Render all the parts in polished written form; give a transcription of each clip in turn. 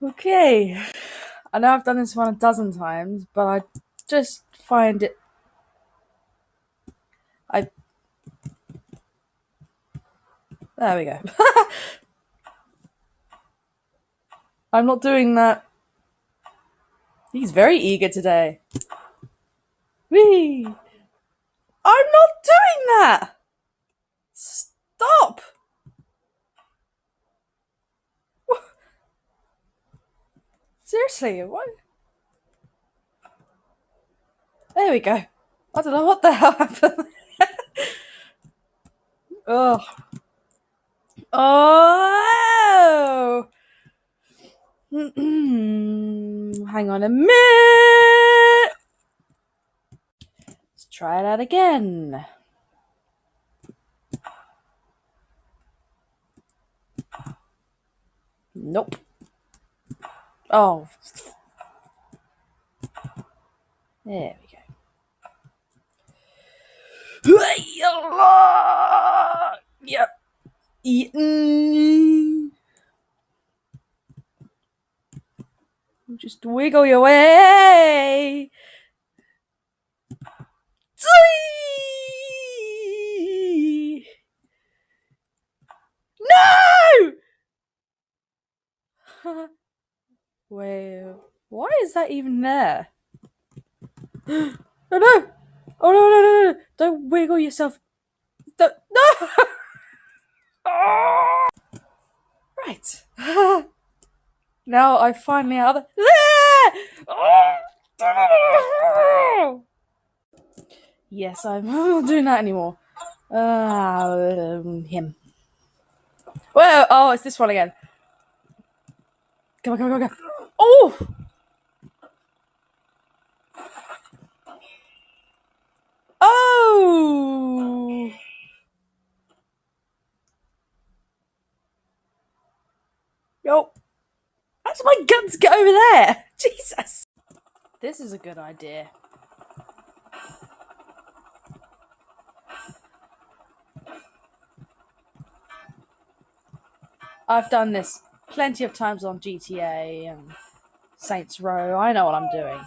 Okay. I know I've done this one a dozen times, but I just find it. There we go. I'm not doing that. He's very eager today. Whee! I'm not doing that! Stop! Seriously, what? There we go. I don't know what the hell happened. Ugh. Oh! Hang on a minute. Let's try that again. Nope. Oh. There we go. Yep. Just wiggle your way. No! Well, why is that even there? Oh no! Oh no! Don't wiggle yourself. No! Right. Now I finally out of the. Yes, I'm not doing that anymore. Him. Whoa! Oh, it's this one again. Come on. Oh! Oh! Yo. How did my guns get over there? Jesus. This is a good idea. I've done this plenty of times on GTA and Saints Row. I know what I'm doing.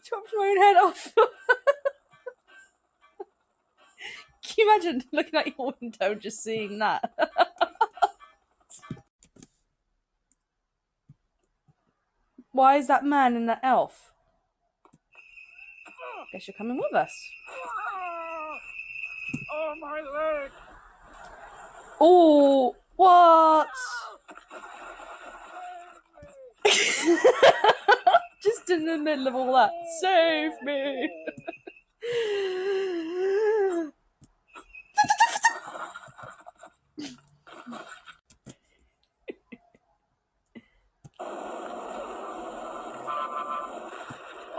Chopped my own head off. Can you imagine looking out your window and just seeing that? Why is that man and that elf? Guess you're coming with us. Oh, my leg! Oh, what? Just in the middle of all that. Save me!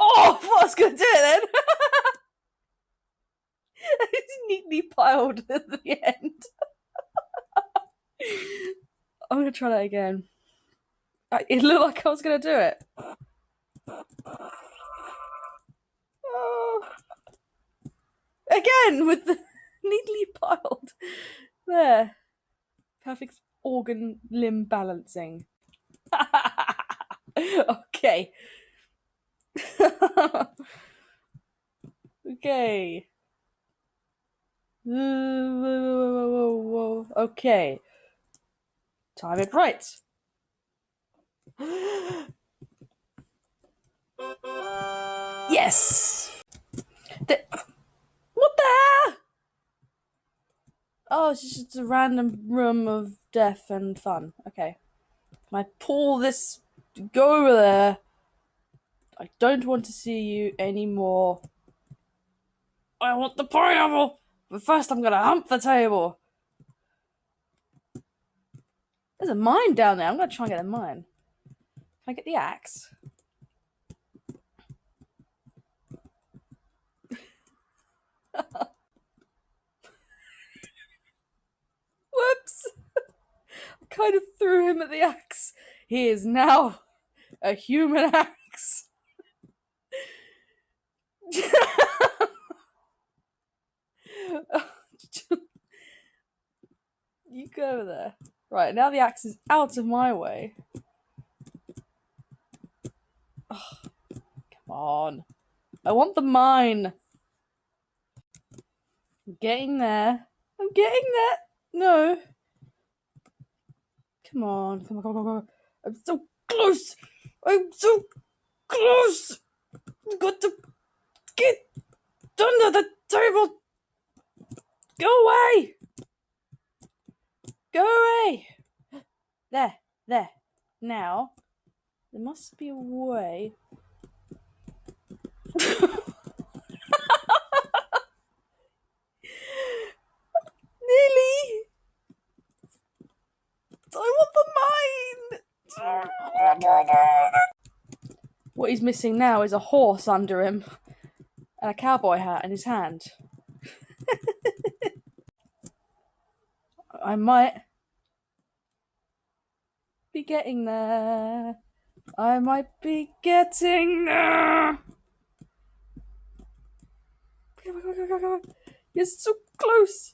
Oh, I was going to do it then. It's neatly piled at the end. I'm going to try that again. It looked like I was going to do it. Oh. Again, with the neatly piled. There. Perfect organ limb balancing. Okay. Okay. Okay. Time it right. Yes! What the hell? Oh, it's just a random room of death and fun. Okay. Can I pull this? Go over there. I don't want to see you anymore. I want the pineapple! But first I'm gonna hump the table. There's a mine down there. I'm gonna try and get a mine. Can I get the axe? Whoops! I kind of threw him at the axe. He is now a human axe. Go over there. Right, now the axe is out of my way. Ugh, come on. I want the mine. I'm getting there. I'm getting there. No. Come on. Come on, come on, come on. I'm so close. I'm so close. I've got to get under the table. Go away. Go away. There. There. Now, there must be a way. Nearly. I want the mine. What he's missing now is a horse under him and a cowboy hat in his hand. I might be getting there. I might be getting there. Come on, come on, come on, come on. You're so close.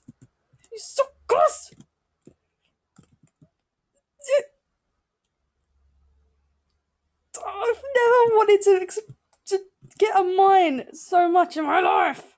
You're so close. I've never wanted to get a mine so much in my life.